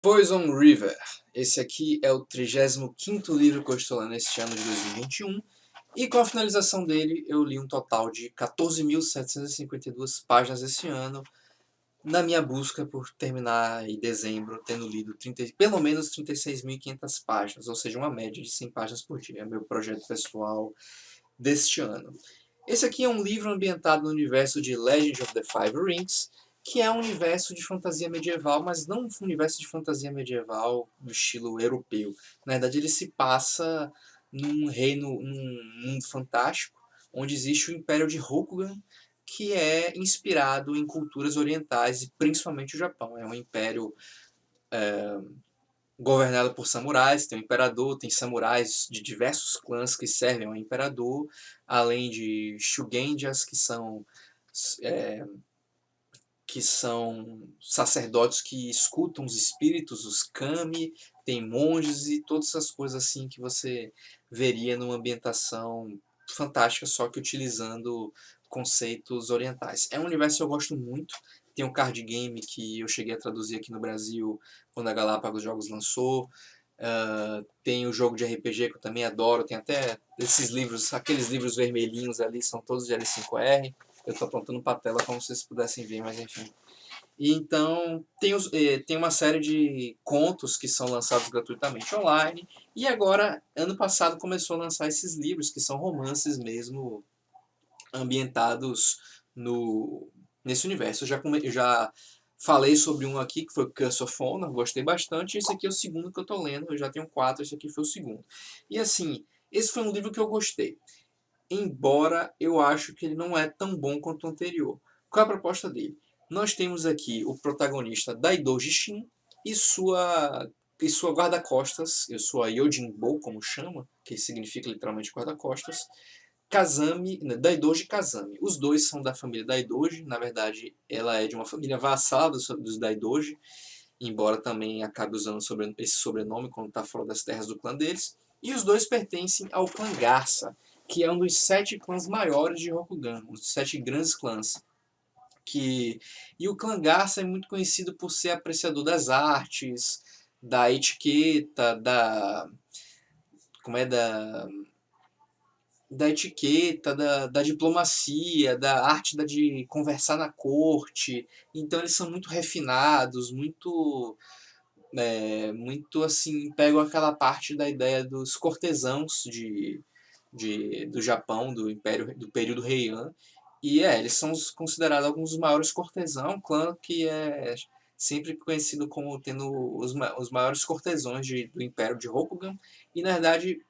Poison River. Esse aqui é o 35º livro que eu estou lendo este ano de 2021. E com a finalização dele, eu li um total de 14.752 páginas esse ano, na minha busca por terminar em dezembro, tendo lido pelo menos 36.500 páginas, ou seja, uma média de 100 páginas por dia. É meu projeto pessoal deste ano. Esse aqui é um livro ambientado no universo de Legend of the Five Rings, que é um universo de fantasia medieval, mas não um universo de fantasia medieval do estilo europeu. Na verdade, ele se passa num reino, num mundo fantástico, onde existe o Império de Rokugan, que é inspirado em culturas orientais, e principalmente o Japão. É um império governado por samurais, tem um imperador, tem samurais de diversos clãs que servem ao imperador, além de shugenjas, que são sacerdotes que escutam os espíritos, os kami, tem monges e todas essas coisas assim que você veria numa ambientação fantástica, só que utilizando conceitos orientais. É um universo que eu gosto muito. Tem um card game que eu cheguei a traduzir aqui no Brasil quando a Galápagos Jogos lançou. Tem o jogo de RPG que eu também adoro. Tem até esses livros, aqueles livros vermelhinhos ali, são todos de L5R. Eu estou apontando para a tela como se vocês pudessem ver, mas enfim. E então, tem uma série de contos que são lançados gratuitamente online. E agora, ano passado, começou a lançar esses livros, que são romances mesmo, ambientados nesse universo. Eu já falei sobre um aqui, que foi o Curse of Honor, gostei bastante. Esse aqui é o segundo que eu estou lendo, eu já tenho 4, esse aqui foi o segundo. E assim, esse foi um livro que eu gostei, embora eu acho que ele não é tão bom quanto o anterior. Qual é a proposta dele? Nós temos aqui o protagonista Daidoji Shin e sua guarda-costas, sua Yojimbo, como chama, que significa literalmente guarda-costas, Kazami, Daidoji Kazami. Os dois são da família Daidoji, na verdade ela é de uma família vassala dos Daidoji, embora também acabe usando esse sobrenome quando está fora das terras do clã deles. E os dois pertencem ao clã Garça, que é um dos 7 clãs maiores de Rokugan, os 7 grandes clãs. E o clã Garça é muito conhecido por ser apreciador das artes, da etiqueta, como é da etiqueta, da diplomacia, da arte de conversar na corte. Então eles são muito refinados, muito assim, pegam aquela parte da ideia dos cortesãos do Japão, do Império, do período Heian. E eles são considerados alguns dos maiores cortesãos, um clã que é sempre conhecido como tendo os maiores cortesãos do Império de Rokugan. E na verdade,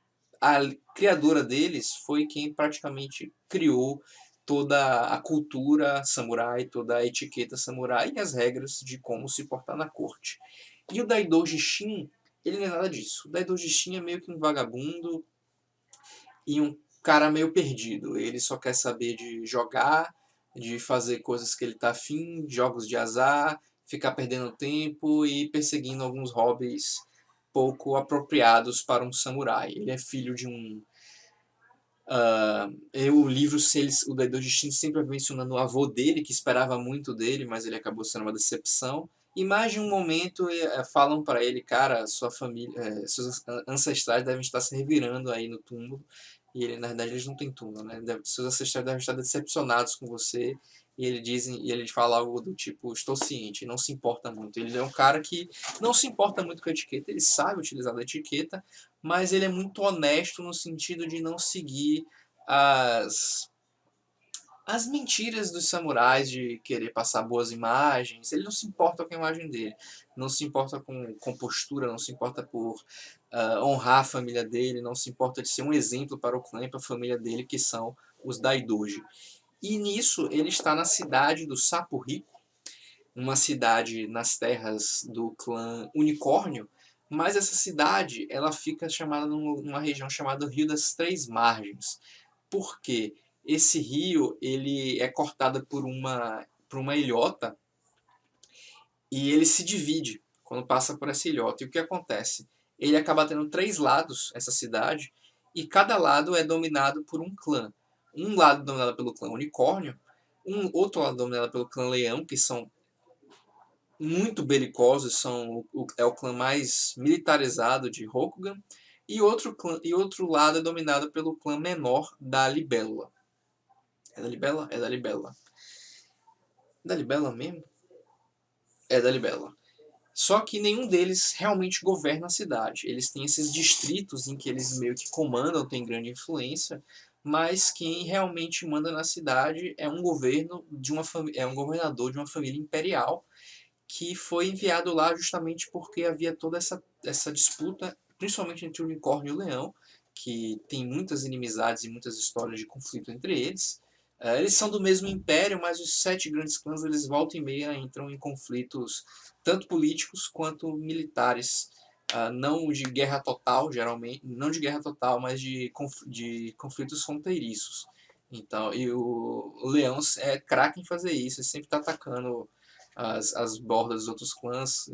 a criadora deles foi quem praticamente criou toda a cultura samurai, toda a etiqueta samurai e as regras de como se portar na corte. E o Daidoji Shin, ele não é nada disso. O Daidoji Shin é meio que um vagabundo e um cara meio perdido. Ele só quer saber de jogar, de fazer coisas que ele tá afim, jogos de azar, ficar perdendo tempo e perseguindo alguns hobbies pouco apropriados para um samurai. Ele é filho de um... o livro, o Daidoji Shin sempre mencionando o avô dele, que esperava muito dele, mas ele acabou sendo uma decepção. E mais de um momento falam para ele, cara, sua família, seus ancestrais devem estar se revirando aí no túmulo. E ele, na verdade, eles não têm túmulo, né? Seus ancestrais devem estar decepcionados com você. E ele fala algo do tipo, estou ciente, não se importa muito. Ele é um cara que não se importa muito com a etiqueta, ele sabe utilizar a etiqueta, mas ele é muito honesto no sentido de não seguir as as mentiras dos samurais de querer passar boas imagens. Ele não se importa com a imagem dele, não se importa com postura, não se importa por honrar a família dele, não se importa de ser um exemplo para o clã e para a família dele, que são os Daidoji. E nisso ele está na cidade do Sapo Rico, uma cidade nas terras do clã Unicórnio, mas essa cidade ela fica chamada numa região chamada Rio das Três Margens. Por quê? Esse rio ele é cortado por uma ilhota e ele se divide quando passa por essa ilhota. E o que acontece? Ele acaba tendo 3 lados, essa cidade, e cada lado é dominado por um clã. Um lado dominado pelo clã Unicórnio, um outro lado dominado pelo clã Leão, que são muito belicosos, é o clã mais militarizado de Rokugan, e outro lado é dominado pelo clã menor da Libélula. É da Libélula? É da Libélula. Da Libélula mesmo? É da Libélula. Só que nenhum deles realmente governa a cidade. Eles têm esses distritos em que eles meio que comandam, têm grande influência, mas quem realmente manda na cidade é um governo de uma é um governador de uma família imperial que foi enviado lá justamente porque havia toda essa disputa, principalmente entre o unicórnio e o leão, que tem muitas inimizades e muitas histórias de conflito entre eles. Eles são do mesmo império, mas os 7 grandes clãs, eles volta e meia entram em conflitos tanto políticos quanto militares. Não de guerra total, geralmente, não de guerra total, mas de conflitos fronteiriços. Então, e o Leão é craque em fazer isso, ele sempre está atacando as bordas dos outros clãs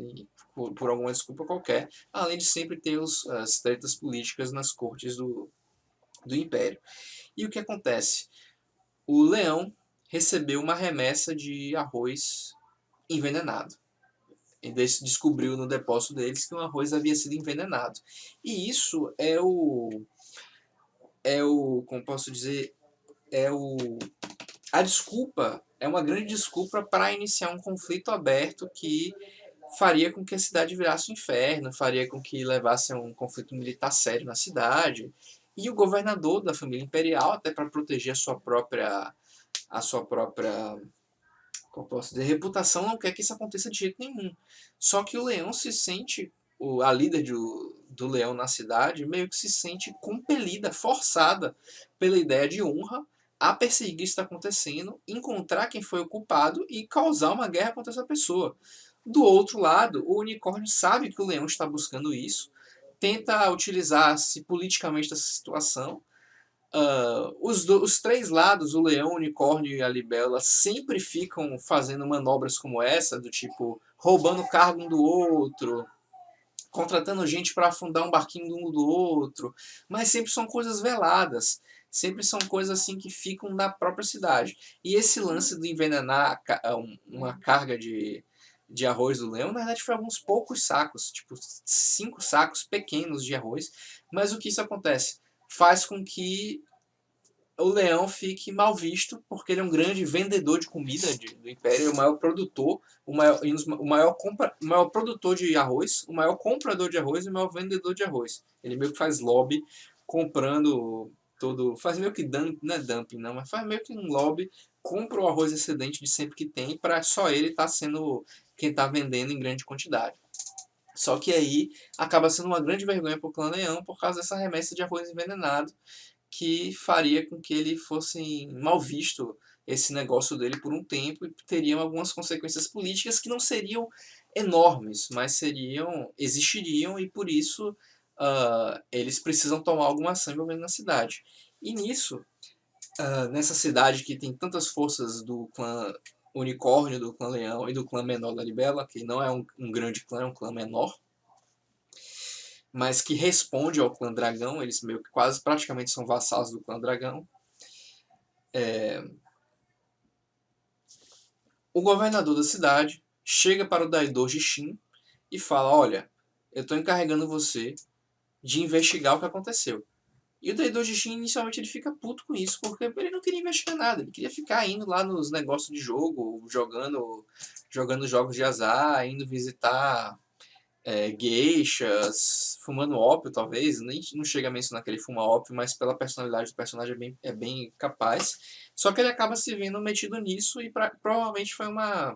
por alguma desculpa qualquer, além de sempre ter as tretas políticas nas cortes do Império. E o que acontece? O leão recebeu uma remessa de arroz envenenado. E descobriu no depósito deles que o arroz havia sido envenenado. E isso como posso dizer, é o a desculpa, é uma grande desculpa para iniciar um conflito aberto que faria com que a cidade virasse um inferno, faria com que levasse a um conflito militar sério na cidade. E o governador da família imperial, até para proteger a sua própria, como posso dizer, reputação, não quer que isso aconteça de jeito nenhum. Só que o leão se sente, a líder do leão na cidade, meio que se sente compelida, forçada pela ideia de honra a perseguir o que está acontecendo, encontrar quem foi o culpado e causar uma guerra contra essa pessoa. Do outro lado, o unicórnio sabe que o leão está buscando isso, tenta utilizar-se politicamente dessa situação. Os 3 lados, o leão, o unicórnio e a libélula, sempre ficam fazendo manobras como essa, do tipo roubando cargo um do outro, contratando gente para afundar um barquinho um do outro, mas sempre são coisas veladas, sempre são coisas assim que ficam na própria cidade. E esse lance de envenenar uma carga de arroz do leão, na verdade foi alguns poucos sacos, tipo 5 sacos pequenos de arroz, mas o que isso acontece? Faz com que o leão fique mal visto, porque ele é um grande vendedor de comida do Império, é o maior produtor, o maior produtor de arroz, o maior comprador de arroz e o maior vendedor de arroz. Ele meio que faz lobby comprando todo. Faz meio que dumping, não é dumping, não, mas faz meio que um lobby, compra o arroz excedente de sempre que tem, para só ele estar sendo quem está vendendo em grande quantidade. Só que aí acaba sendo uma grande vergonha para o clã Leão por causa dessa remessa de arroz envenenado que faria com que ele fosse mal visto esse negócio dele por um tempo e teriam algumas consequências políticas que não seriam enormes, mas existiriam e por isso eles precisam tomar alguma ação envolvendo na cidade. E nisso, nessa cidade que tem tantas forças do clã Unicórnio, do clã Leão e do clã menor da Libela, que não é um grande clã, é um clã menor, mas que responde ao clã Dragão, eles meio que quase praticamente são vassalos do clã Dragão. O governador da cidade chega para o Daidor Shin e fala: olha, eu estou encarregando você de investigar o que aconteceu. E o Daidor Shin inicialmente ele fica puto com isso, porque ele não queria investigar nada, ele queria ficar indo lá nos negócios de jogo, jogando jogos de azar, indo visitar geishas, fumando ópio, talvez. Nem não chega a mencionar que ele fuma ópio, mas pela personalidade do personagem é bem capaz. Só que ele acaba se vendo metido nisso e provavelmente foi uma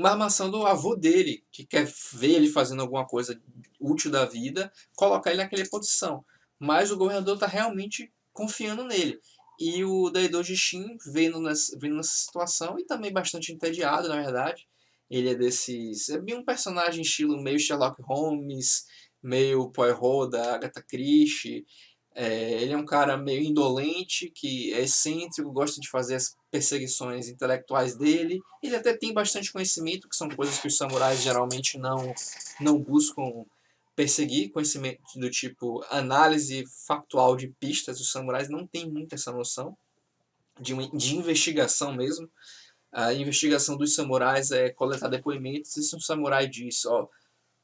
armação do avô dele, que quer ver ele fazendo alguma coisa útil da vida, colocar ele naquela posição. Mas o governador está realmente confiando nele. E o Daidoji Shin vendo nessa situação e também bastante entediado, na verdade. Ele é desses. É bem um personagem estilo meio Sherlock Holmes, meio Poirot da Agatha Christie. Ele é um cara meio indolente, que é excêntrico, gosta de fazer as perseguições intelectuais dele. Ele até tem bastante conhecimento, que são coisas que os samurais geralmente não buscam perseguir, conhecimento do tipo análise factual de pistas. Os samurais não têm muito essa noção de investigação mesmo. A investigação dos samurais é coletar depoimentos, e se um samurai diz, ó,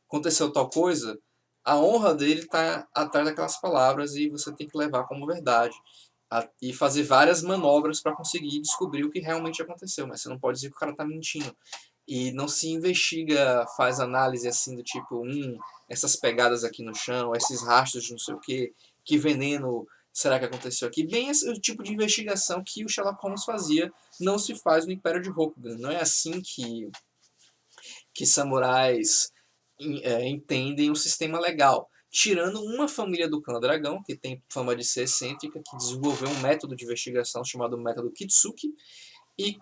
aconteceu tal coisa, a honra dele está atrás daquelas palavras e você tem que levar como verdade. E fazer várias manobras para conseguir descobrir o que realmente aconteceu, mas você não pode dizer que o cara está mentindo. E não se investiga, faz análise assim do tipo, essas pegadas aqui no chão, esses rastros de não sei o que veneno será que aconteceu aqui? Bem esse, o tipo de investigação que o Sherlock Holmes fazia não se faz no Império de Rokugan. Não é assim que samurais entendem o sistema legal. Tirando uma família do clã dragão, que tem fama de ser excêntrica, que desenvolveu um método de investigação chamado método Kitsuki, e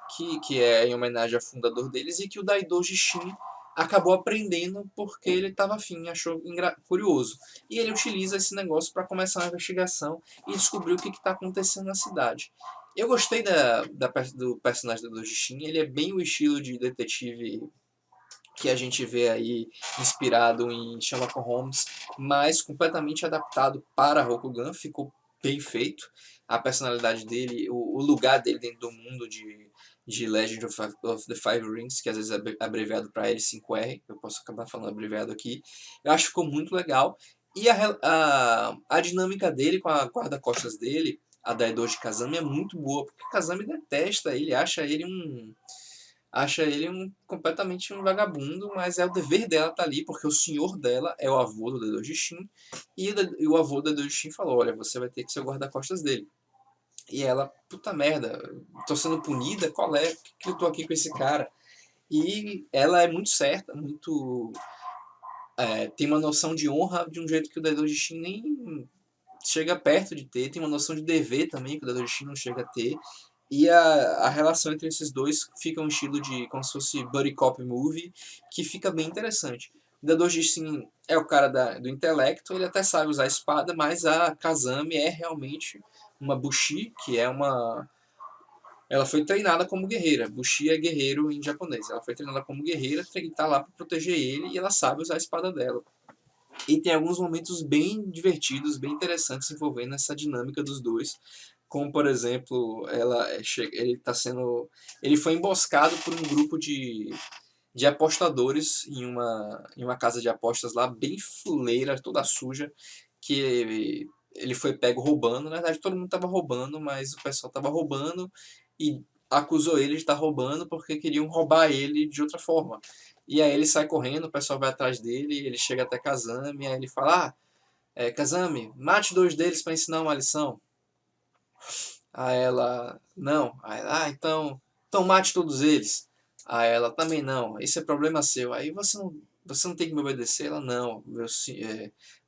que é em homenagem ao fundador deles, e que o Daidoji Shin acabou aprendendo porque ele estava afim, achou curioso. E ele utiliza esse negócio para começar uma investigação e descobrir o que está acontecendo na cidade. Eu gostei do personagem do Daidoji Shin, ele é bem o estilo de detetive que a gente vê aí inspirado em Sherlock Holmes, mas completamente adaptado para Rokugan, ficou bem feito. A personalidade dele, o lugar dele dentro do mundo de Legend of the Five Rings, que às vezes é abreviado para L5R, eu posso acabar falando abreviado aqui, eu acho que ficou muito legal. E a dinâmica dele com a guarda-costas dele, a Daidoji Kazami, é muito boa, porque Kazami detesta ele, completamente um vagabundo, mas é o dever dela estar ali, porque o senhor dela é o avô do Dedo Shin, e o avô do Dedo Shin falou, olha, você vai ter que ser o guarda-costas dele. E ela, puta merda, tô sendo punida? Qual é? Por que eu tô aqui com esse cara? E ela é muito certa, muito... tem uma noção de honra de um jeito que o Dedo Shin nem chega perto de ter, tem uma noção de dever também que o Dedo Shin não chega a ter. E a relação entre esses dois fica um estilo de como se fosse buddy cop movie, que fica bem interessante. O Dadoji Shin é o cara do intelecto, ele até sabe usar a espada, mas a Kazami é realmente uma Bushi, que é uma... Ela foi treinada como guerreira. Bushi é guerreiro em japonês. Ela foi treinada como guerreira e tá lá para proteger ele, e ela sabe usar a espada dela. E tem alguns momentos bem divertidos, bem interessantes envolvendo essa dinâmica dos dois, como por exemplo, ele foi emboscado por um grupo de apostadores em uma casa de apostas lá, bem fuleira, toda suja, que ele foi pego roubando. Na verdade, todo mundo estava roubando, mas o pessoal estava roubando e acusou ele de estar roubando porque queriam roubar ele de outra forma. E aí ele sai correndo, o pessoal vai atrás dele, ele chega até Kazami, aí ele fala, Kazami, mate dois deles para ensinar uma lição. Aí ela, não. Aí ela, então mate todos eles. Aí ela, também não, esse é problema seu. Aí você não tem que me obedecer? Ela, não,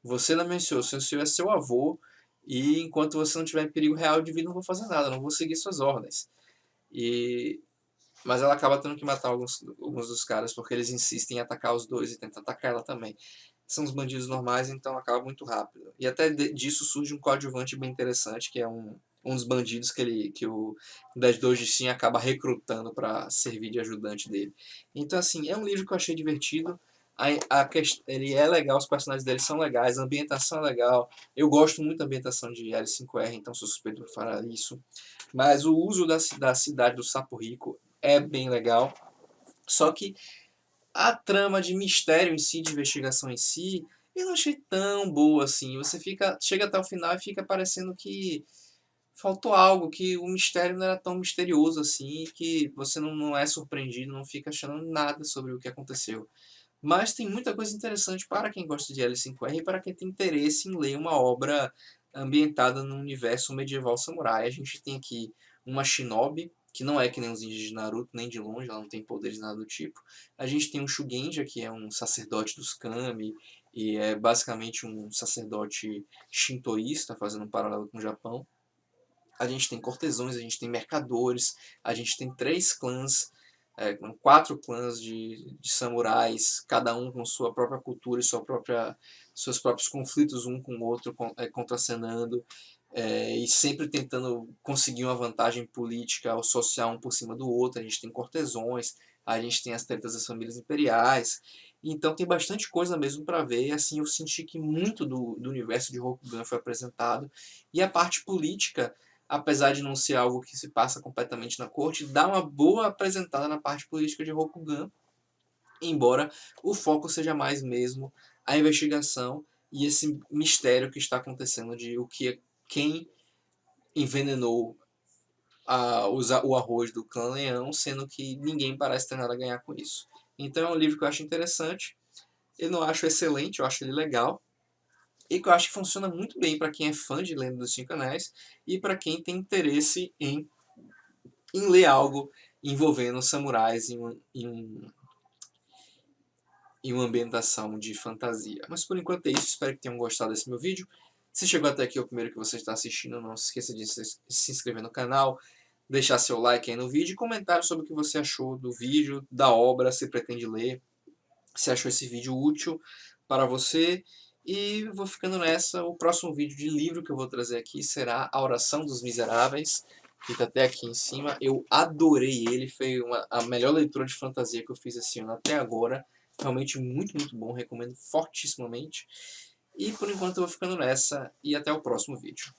você não me ensinou, seu senhor é seu avô, e enquanto você não tiver em perigo real de vida, não vou fazer nada, não vou seguir suas ordens. E, mas ela acaba tendo que matar alguns dos caras, porque eles insistem em atacar os dois e tentam atacar ela também. São os bandidos normais, então acaba muito rápido. E até disso surge um coadjuvante bem interessante, que é um dos bandidos que o Dead Doji Shin acaba recrutando para servir de ajudante dele. Então, assim, é um livro que eu achei divertido. Ele é legal, os personagens dele são legais, a ambientação é legal. Eu gosto muito da ambientação de L5R, então sou suspeito por falar isso. Mas o uso da cidade do Sapo Rico é bem legal. Só que a trama de mistério em si, de investigação em si, eu não achei tão boa assim. Chega até o final e fica parecendo que faltou algo, que o mistério não era tão misterioso assim, que você não é surpreendido, não fica achando nada sobre o que aconteceu. Mas tem muita coisa interessante para quem gosta de L5R e para quem tem interesse em ler uma obra ambientada no universo medieval samurai. A gente tem aqui uma shinobi, que não é que nem os ninjas de Naruto, nem de longe, ela não tem poderes nada do tipo. A gente tem um Shugenja, que é um sacerdote dos kami, e é basicamente um sacerdote shintoísta, fazendo um paralelo com o Japão. A gente tem cortesões, a gente tem mercadores, a gente tem quatro clãs de samurais, cada um com sua própria cultura e seus próprios conflitos um com o outro, contracenando, e sempre tentando conseguir uma vantagem política ou social um por cima do outro. A gente tem cortesões, a gente tem as tretas das famílias imperiais, então tem bastante coisa mesmo para ver. E assim, eu senti que muito do universo de Rokugan foi apresentado, e a parte política apesar de não ser algo que se passa completamente na corte, dá uma boa apresentada na parte política de Rokugan, embora o foco seja mais mesmo a investigação e esse mistério que está acontecendo de quem envenenou o arroz do clã Leão, sendo que ninguém parece ter nada a ganhar com isso. Então é um livro que eu acho interessante, eu não acho excelente, eu acho ele legal, e que eu acho que funciona muito bem para quem é fã de Lenda dos Cinco Anéis e para quem tem interesse em ler algo envolvendo samurais em uma ambientação de fantasia. Mas por enquanto é isso, espero que tenham gostado desse meu vídeo. Se chegou até aqui, é o primeiro que você está assistindo, não se esqueça de se inscrever no canal, deixar seu like aí no vídeo e comentário sobre o que você achou do vídeo, da obra, se pretende ler, se achou esse vídeo útil para você. E vou ficando nessa, o próximo vídeo de livro que eu vou trazer aqui será A Oração dos Miseráveis, que está até aqui em cima. Eu adorei ele, foi a melhor leitura de fantasia que eu fiz esse ano até agora. Realmente muito, muito bom, recomendo fortissimamente. E por enquanto eu vou ficando nessa e até o próximo vídeo.